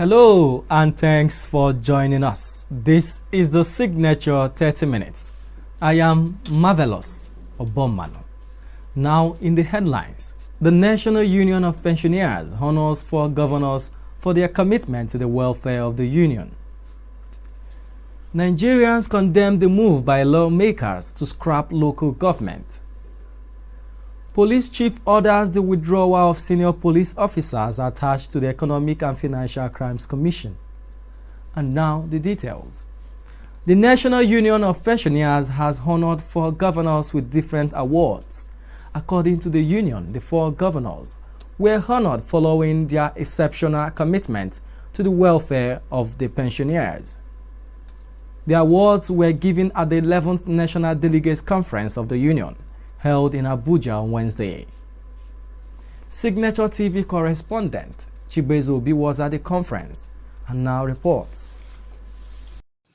Hello and thanks for joining us. This is the Signature 30 Minutes. I am Marvelous Obomano. Now in the headlines, the National Union of Pensioners honors 4 governors for their commitment to the welfare of the union. Nigerians condemn the move by lawmakers to scrap local government. Police chief orders the withdrawal of senior police officers attached to the Economic and Financial Crimes Commission. And now the details. The National Union of Pensioners has honored 4 governors with different awards. According to the union, the 4 governors were honored following their exceptional commitment to the welfare of the pensioners. The awards were given at the 11th National Delegates Conference of the Union, held in Abuja on Wednesday. Signature TV correspondent Chibezo Obi was at the conference and now reports.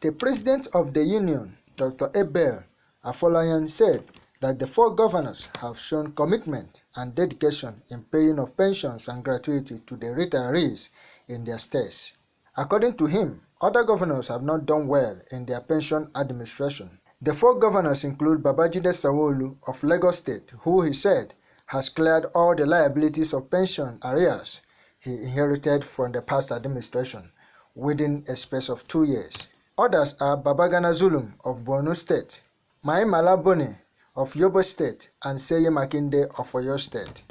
The president of the union, Dr. Ebel Afolayan, said that the 4 governors have shown commitment and dedication in paying of pensions and gratuity to the retirees in their states. According to him, other governors have not done well in their pension administration. The 4 governors include Babajide Sanwo-Olu of Lagos State, who he said has cleared all the liabilities of pension arrears he inherited from the past administration within a space of 2 years. Others are Babagana Zulum of Borno State, Mai Malabone of Yobe State, and Seye Makinde of Oyo State.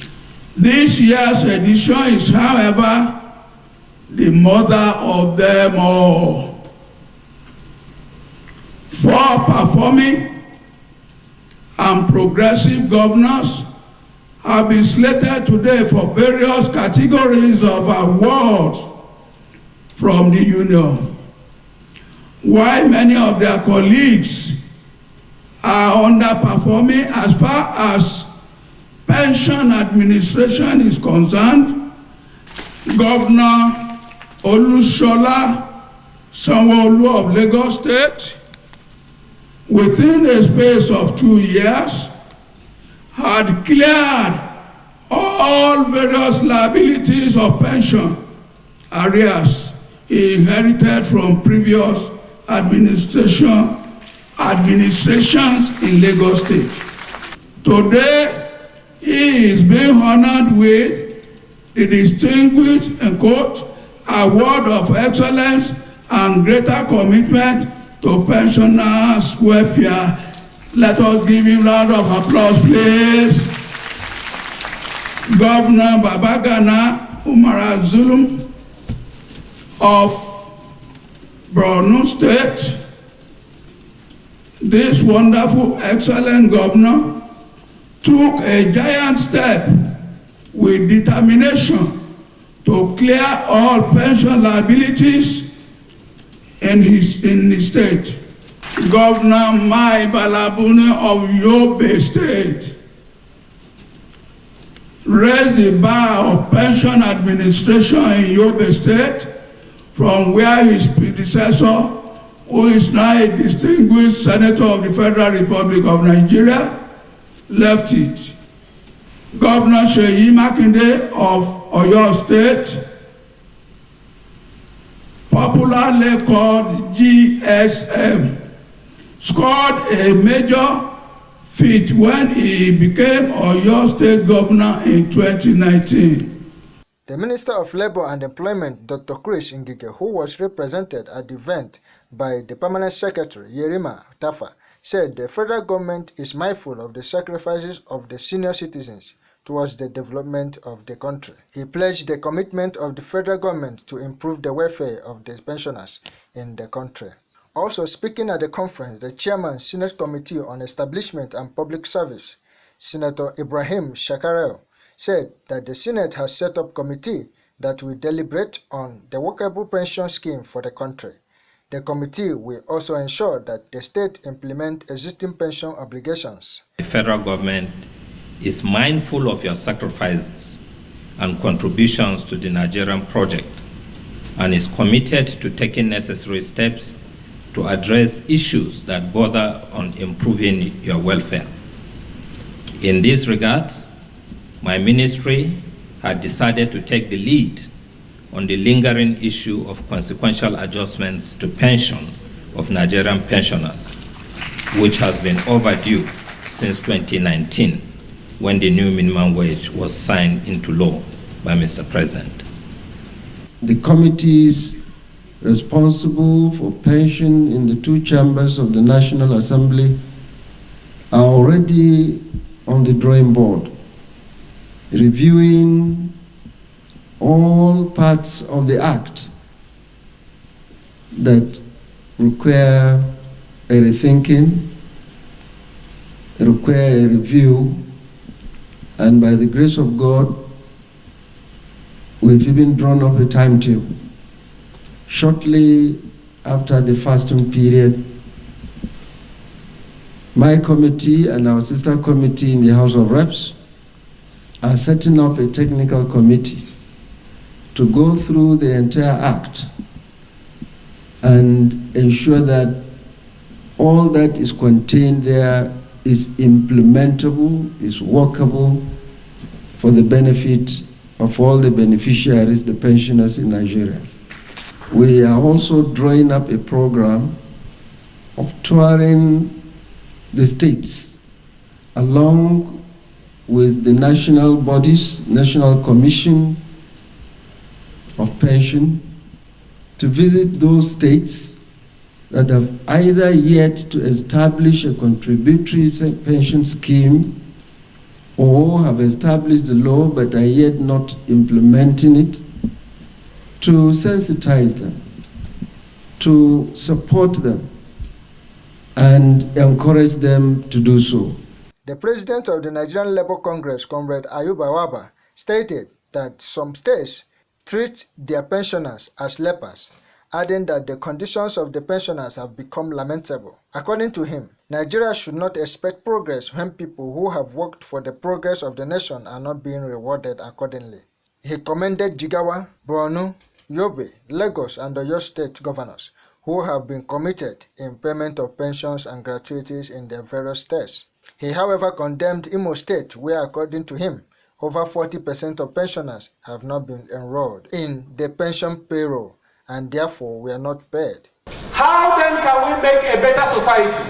This year's edition is, however, the mother of them all. 4 performing and progressive governors have been slated today for various categories of awards from the union, while many of their colleagues are underperforming as far as pension administration is concerned. Governor Olusola Sanwo-Olu of Lagos State, within a space of 2 years, had cleared all various liabilities of pension arrears he inherited from previous administrations in Lagos State. Today, he is being honored with the distinguished and quote, Award of Excellence and Greater Commitment to pensioners' welfare. Let us give him a round of applause, please. Governor Babagana Umara Zulum of Borno State, this wonderful, excellent governor, took a giant step with determination to clear all pension liabilities in his state. Governor Mai Balabune of Yobe State raised the bar of pension administration in Yobe State from where his predecessor, who is now a distinguished senator of the Federal Republic of Nigeria, left it. Governor Seye Makinde of Oyo State, popularly called GSM, scored a major feat when he became Oyo State Governor in 2019. The Minister of Labour and Employment, Dr. Chris Ngige, who was represented at the event by the Permanent Secretary, Yerima Tafa, said the federal government is mindful of the sacrifices of the senior citizens towards the development of the country. He pledged the commitment of the federal government to improve the welfare of the pensioners in the country. Also speaking at the conference, the Chairman, Senate Committee on Establishment and Public Service, Senator Ibrahim Shakarel, said that the Senate has set up a committee that will deliberate on the workable pension scheme for the country. The committee will also ensure that the state implement existing pension obligations. The federal government is mindful of your sacrifices and contributions to the Nigerian project and is committed to taking necessary steps to address issues that border on improving your welfare. In this regard, my ministry had decided to take the lead on the lingering issue of consequential adjustments to pension of Nigerian pensioners, which has been overdue since 2019, when the new minimum wage was signed into law by Mr. President. The committees responsible for pension in the two chambers of the National Assembly are already on the drawing board, reviewing all parts of the Act that require a rethinking, require a review, and by the grace of God, we've even drawn up a timetable. Shortly after the fasting period, my committee and our sister committee in the House of Reps are setting up a technical committee to go through the entire Act and ensure that all that is contained there is implementable, is workable for the benefit of all the beneficiaries, the pensioners in Nigeria. We are also drawing up a program of touring the states along with the national bodies, National Commission of Pension, to visit those states that have either yet to establish a contributory pension scheme or have established the law but are yet not implementing it, to sensitize them, to support them, and encourage them to do so. The president of the Nigerian Labour Congress, Comrade Ayuba Waba, stated that some states treat their pensioners as lepers, adding that the conditions of the pensioners have become lamentable. According to him, Nigeria should not expect progress when people who have worked for the progress of the nation are not being rewarded accordingly. He commended Jigawa, Borno, Yobe, Lagos, and Oyo state governors who have been committed in payment of pensions and gratuities in their various states. He, however, condemned Imo State, where, according to him, over 40% of pensioners have not been enrolled in the pension payroll and therefore were not paid. How then can we make a better society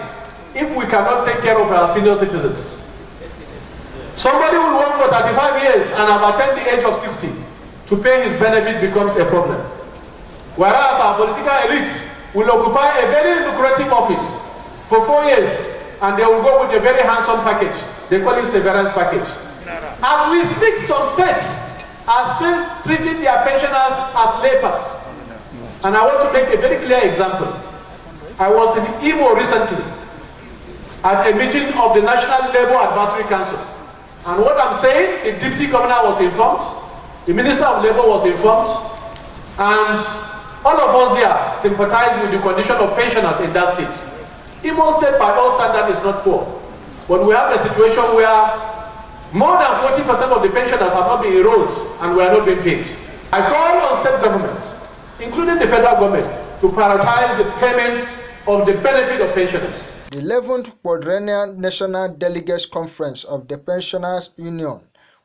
if we cannot take care of our senior citizens? Somebody will work for 35 years and have attained the age of 60. To pay his benefit becomes a problem. Whereas our political elites will occupy a very lucrative office for 4 years and they will go with a very handsome package. They call it severance package. As we speak, some states are still treating their pensioners as lepers. And I want to make a very clear example. I was in Imo recently at a meeting of the National Labour Advisory Council. And what I'm saying, the Deputy Governor was informed, the Minister of Labour was informed, and all of us there sympathize with the condition of pensioners in that state. Imo State, by all standards, is not poor. But we have a situation where more than 40% of the pensioners have not been enrolled and we are not being paid. I call on state governments, including the federal government, to prioritize the payment of the benefit of pensioners. The 11th Quadrennial National Delegates Conference of the Pensioners Union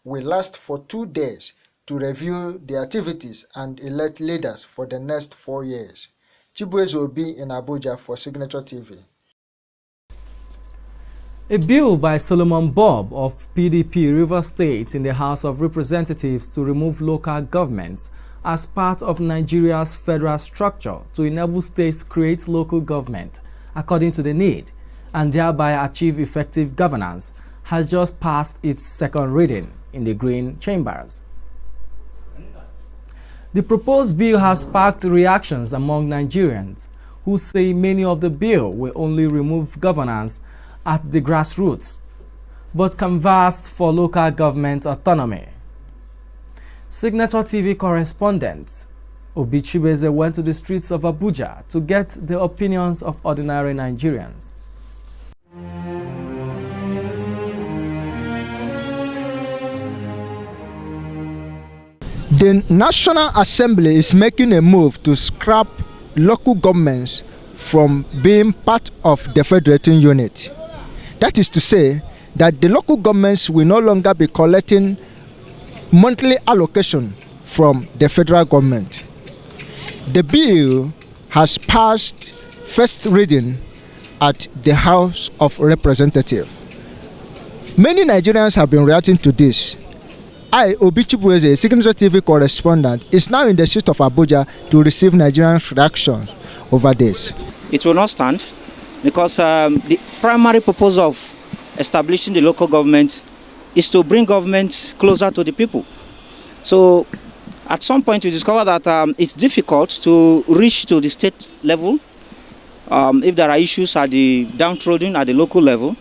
will last for 2 days to review the activities and elect leaders for the next 4 years. Chibueze will be in Abuja for Signature TV. A bill by Solomon Bob of PDP Rivers State in the House of Representatives to remove local governments as part of Nigeria's federal structure to enable states create local government according to the need and thereby achieve effective governance has just passed its second reading in the Green Chambers. The proposed bill has sparked reactions among Nigerians who say many of the bill will only remove governance at the grassroots, but canvassed for local government autonomy. Signature TV correspondent Obi Chibueze went to the streets of Abuja to get the opinions of ordinary Nigerians. The National Assembly is making a move to scrap local governments from being part of the federating unit. That is to say that the local governments will no longer be collecting monthly allocation from the federal government. The bill has passed first reading at the House of Representatives. Many Nigerians have been reacting to this. I, Obi Chibueze, Signature TV correspondent, is now in the seat of Abuja to receive Nigerians' reactions over this. It will not stand because the primary purpose of establishing the local government is to bring government closer to the people. So at some point you discover that it's difficult to reach to the state level if there are issues at the downtrodden at the local level,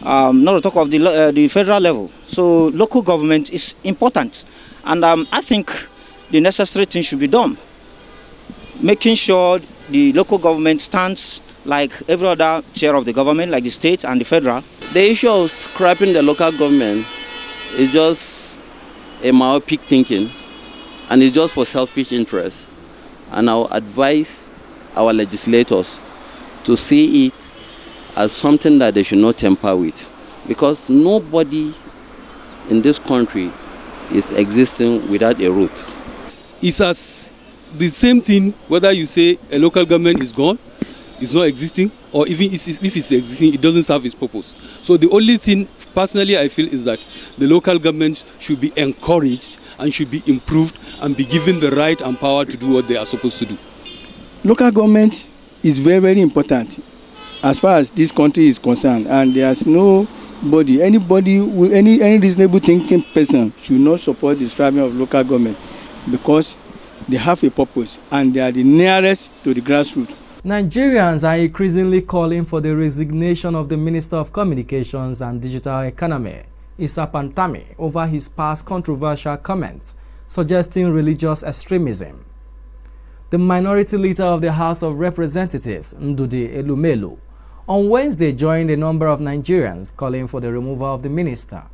not to talk of the federal level. So local government is important, and I think the necessary thing should be done, making sure the local government stands like every other tier of the government, like the state and the federal. The issue of scrapping the local government is just a myopic thinking, and it's just for selfish interest. And I'll advise our legislators to see it as something that they should not tamper with, because nobody in this country is existing without a root. It's as the same thing whether you say a local government is gone, it's not existing, or even if it's existing, it doesn't serve its purpose. So the only thing personally I feel is that the local government should be encouraged and should be improved and be given the right and power to do what they are supposed to do. Local government is very, very important as far as this country is concerned, and there's anybody, any reasonable thinking person should not support the striving of local government, because they have a purpose and they are the nearest to the grassroots. Nigerians are increasingly calling for the resignation of the Minister of Communications and Digital Economy, Issa Pantami, over his past controversial comments suggesting religious extremism. The minority leader of the House of Representatives, Ndudi Elumelu, on Wednesday joined a number of Nigerians calling for the removal of the minister.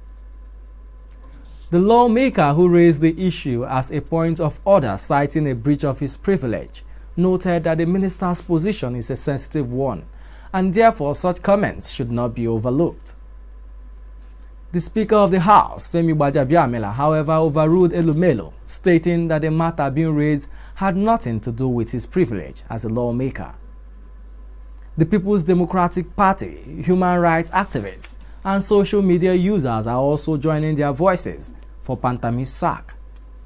The lawmaker who raised the issue as a point of order, citing a breach of his privilege, noted that the minister's position is a sensitive one, and therefore such comments should not be overlooked. The Speaker of the House, Femi Gbajabiamila, however, overruled Elumelu, stating that the matter being raised had nothing to do with his privilege as a lawmaker. The People's Democratic Party, human rights activists, and social media users are also joining their voices for Pantami's sack.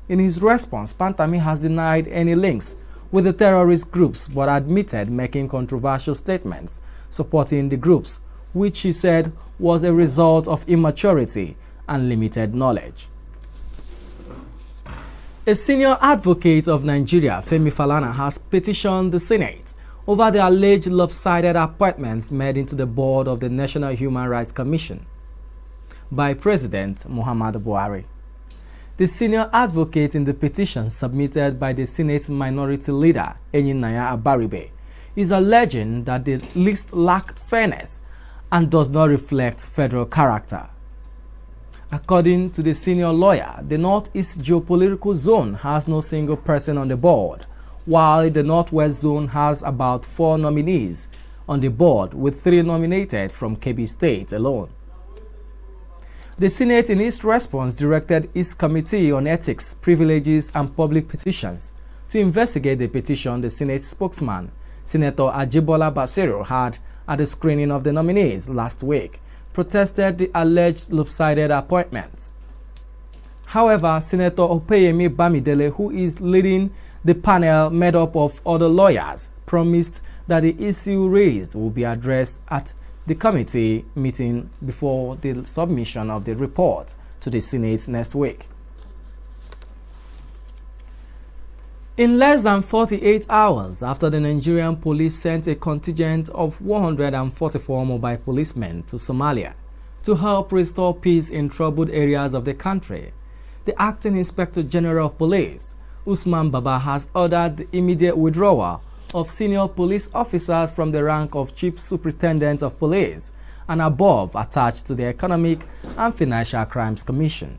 In his response, Pantami has denied any links with the terrorist groups but admitted making controversial statements supporting the groups, which he said was a result of immaturity and limited knowledge. A senior advocate of Nigeria, Femi Falana, has petitioned the Senate over the alleged lopsided appointments made into the board of the National Human Rights Commission by President Muhammadu Buhari. The senior advocate in the petition submitted by the Senate Minority Leader, Enyinaya Abaribe, is alleging that the list lacked fairness and does not reflect federal character. According to the senior lawyer, the Northeast Geopolitical Zone has no single person on the board, while the Northwest Zone has about 4 nominees on the board, with 3 nominated from Kebbi State alone. The Senate, in its response, directed its Committee on Ethics, Privileges and Public Petitions to investigate the petition the Senate spokesman, Senator Ajibola Basiru, had at the screening of the nominees last week, protested the alleged lopsided appointments. However, Senator Opeyemi Bamidele, who is leading the panel made up of other lawyers, promised that the issue raised will be addressed at the committee meeting before the submission of the report to the Senate next week. In less than 48 hours after the Nigerian police sent a contingent of 144 mobile policemen to Somalia to help restore peace in troubled areas of the country, the Acting Inspector General of Police, Usman Baba, has ordered the immediate withdrawal of senior police officers from the rank of Chief Superintendent of Police and above attached to the Economic and Financial Crimes Commission.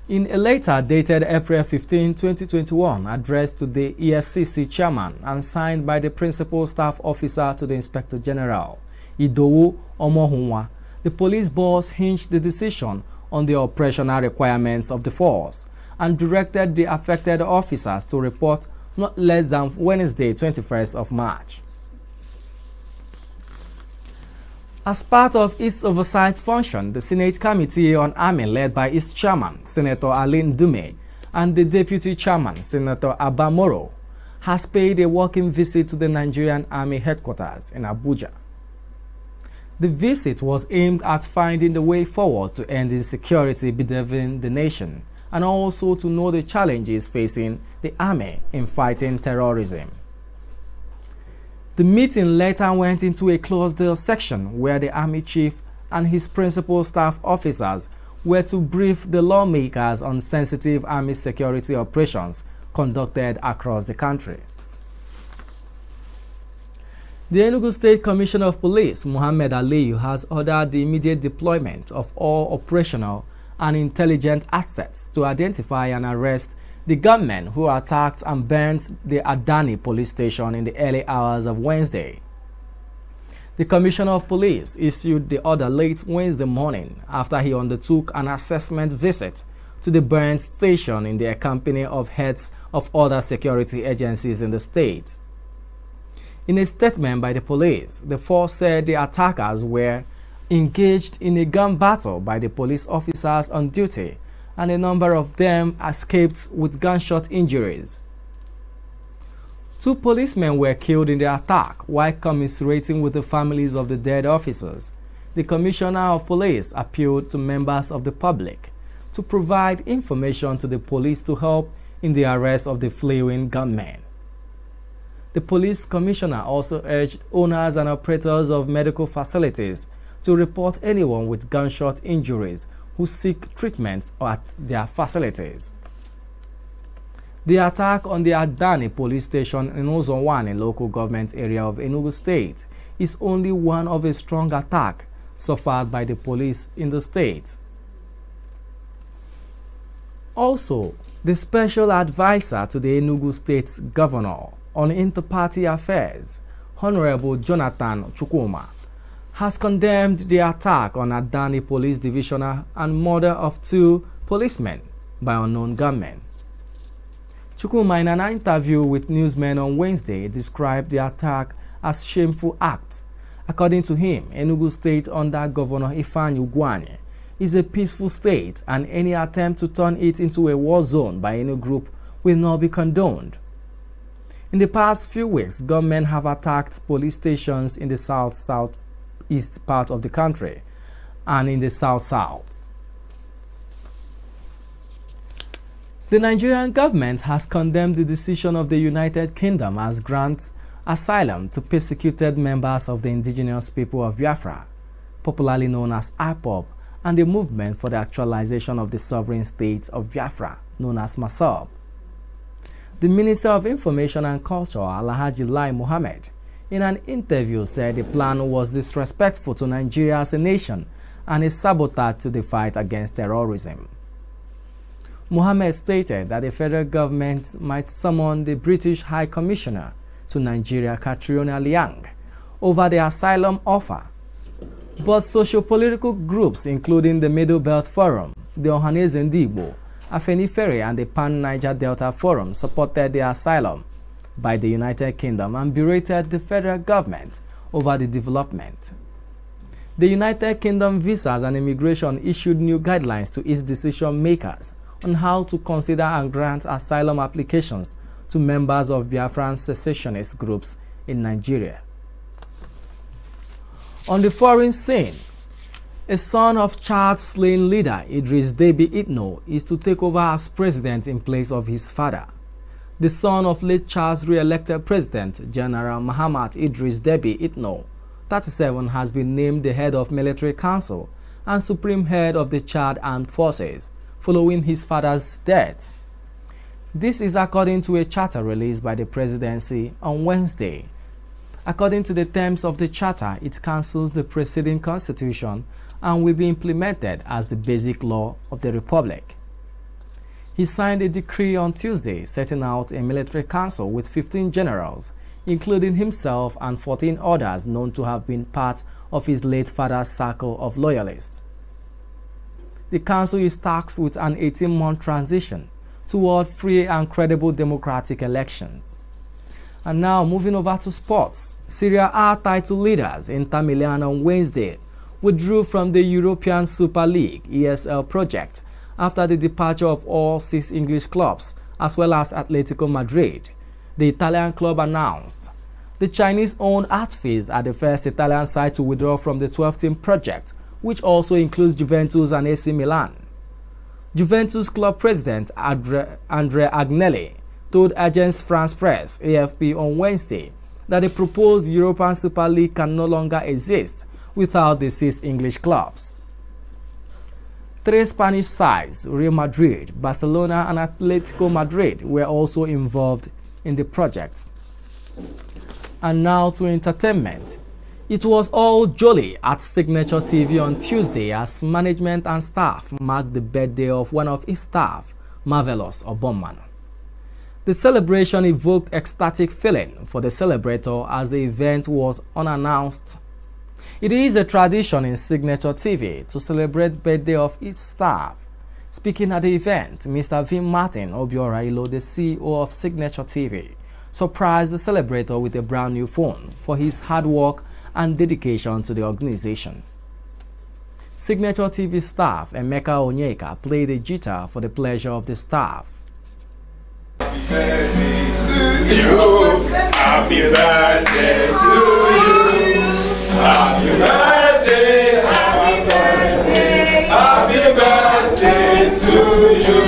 In a letter dated April 15, 2021, addressed to the EFCC chairman and signed by the principal staff officer to the Inspector General, Idowu Omohunwa, the police boss hinged the decision on the operational requirements of the force and directed the affected officers to report not less than Wednesday, 21st of March. As part of its oversight function, the Senate Committee on Army, led by its chairman, Senator Aline Dume, and the deputy chairman, Senator Abba Moro, has paid a working visit to the Nigerian Army headquarters in Abuja. The visit was aimed at finding the way forward to end insecurity bedeviling the nation, and also to know the challenges facing the Army in fighting terrorism. The meeting later went into a closed-door section where the Army Chief and his principal staff officers were to brief the lawmakers on sensitive Army security operations conducted across the country. The Enugu State Commissioner of Police, Muhammad Aliyu, has ordered the immediate deployment of all operational and intelligent assets to identify and arrest the gunmen who attacked and burned the Adani police station in the early hours of Wednesday. The Commissioner of Police issued the order late Wednesday morning after he undertook an assessment visit to the burned station in the company of heads of other security agencies in the state. In a statement by the police, the force said the attackers were engaged in a gun battle by the police officers on duty, and a number of them escaped with gunshot injuries. 2 policemen were killed in the attack. While commiserating with the families of the dead officers, the Commissioner of Police appealed to members of the public to provide information to the police to help in the arrest of the fleeing gunmen. The police commissioner also urged owners and operators of medical facilities to report anyone with gunshot injuries who seek treatment at their facilities. The attack on the Adani police station in Ozonwane local government area of Enugu State is only one of a strong attack suffered by the police in the state. Also, the special advisor to the Enugu State Governor on Inter-Party Affairs, Honorable Jonathan Chukwuma, has condemned the attack on Adani Police Divisional and murder of 2 policemen by unknown gunmen. Chukwuma, in an interview with newsmen on Wednesday, described the attack as a shameful act. According to him, Enugu State under Governor Ifeanyi Ugwuanyi is a peaceful state, and any attempt to turn it into a war zone by any group will not be condoned. In the past few weeks, gunmen have attacked police stations in the south-southeast part of the country and in the south-south. The Nigerian government has condemned the decision of the United Kingdom as grant asylum to persecuted members of the indigenous people of Biafra, popularly known as IPOB, and the movement for the actualization of the sovereign state of Biafra, known as MASOB. The Minister of Information and Culture, Alhaji Lai Mohammed, in an interview said the plan was disrespectful to Nigeria as a nation and a sabotage to the fight against terrorism. Mohammed stated that the federal government might summon the British High Commissioner to Nigeria, Catriona Liang, over the asylum offer. But socio-political groups, including the Middle Belt Forum, the Ohaneze Ndigbo, Afenifere, and the Pan-Niger Delta Forum, supported the asylum by the United Kingdom and berated the federal government over the development. The United Kingdom Visas and Immigration issued new guidelines to its decision makers on how to consider and grant asylum applications to members of Biafran secessionist groups in Nigeria. On the foreign scene, a son of Chad-slain leader Idris Deby Itno is to take over as president in place of his father. The son of late Chad's re-elected president, General Mahamat Idris Deby Itno, 37, has been named the head of military council and supreme head of the Chad Armed Forces, following his father's death. This is according to a charter released by the presidency on Wednesday. According to the terms of the charter, it cancels the preceding constitution and will be implemented as the basic law of the republic. He signed a decree on Tuesday setting out a military council with 15 generals, including himself and 14 others known to have been part of his late father's circle of loyalists. The council is tasked with an 18-month transition toward free and credible democratic elections. And now moving over to sports, Serie A title leaders Inter Milan on Wednesday withdrew from the European Super League ESL project after the departure of all 6 English clubs as well as Atletico Madrid, the Italian club announced. The Chinese-owned outfits are the first Italian side to withdraw from the 12-team project, which also includes Juventus and AC Milan. Juventus club president Andrea Agnelli told Agence France Presse (AFP) on Wednesday that the proposed European Super League can no longer exist without the 6 English clubs. 3 Spanish sides, Real Madrid, Barcelona and Atletico Madrid, were also involved in the project. And now to entertainment. It was all jolly at Signature TV on Tuesday as management and staff marked the birthday of one of its staff, Marvelous Obomman. The celebration evoked ecstatic feeling for the celebrator as the event was unannounced. It is a tradition in Signature TV to celebrate birthday of its staff. Speaking at the event, Mr. Vin Martin Obiora-Ilo, the CEO of Signature TV, surprised the celebrator with a brand new phone for his hard work and dedication to the organization. Signature TV staff Emeka Onyeka played the guitar for the pleasure of the staff. Happy birthday to you. Happy birthday to you. Happy birthday, happy birthday, happy birthday to you.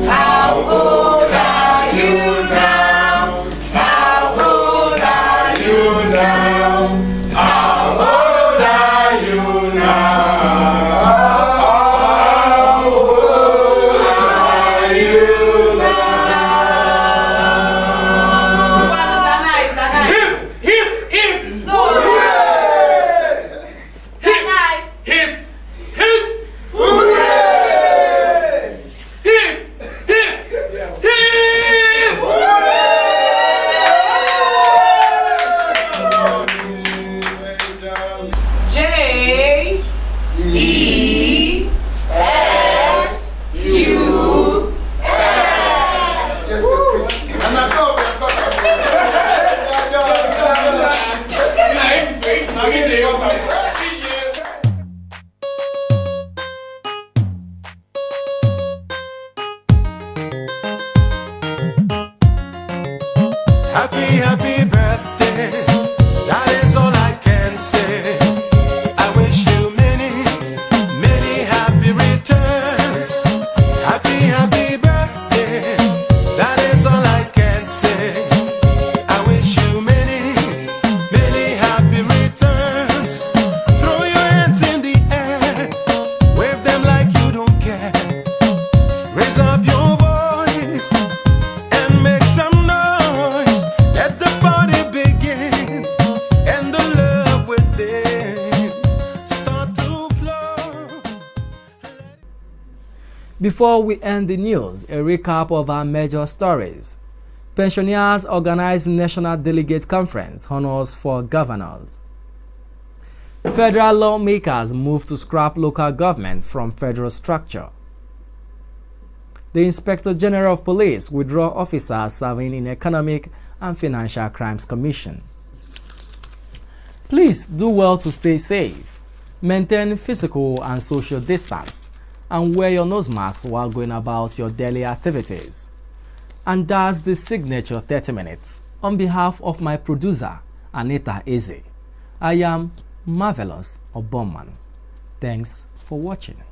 How old are you now? How old are you now? How old are you now? How old are you now? Hip, hip, hip! No! Happy birthday, that is all I can say. I wish you many, many happy returns. Happy birthday, that is all I can say. I wish you many, many happy returns. Throw your hands in the air, wave them like you don't care. Raise up your voice and make some noise. Let the party begin and the love within start to flow. Before we end the news, a recap of our major stories. Pensioners organize National Delegate Conference, honors for governors. Federal lawmakers move to scrap local government from federal structure. The Inspector General of Police withdraw officers serving in Economic and Financial Crimes Commission. Please do well to stay safe, maintain physical and social distance, and wear your nose masks while going about your daily activities. And that's the Signature 30 Minutes. On behalf of my producer, Anita Eze, I am Marvelous Obomman. Thanks for watching.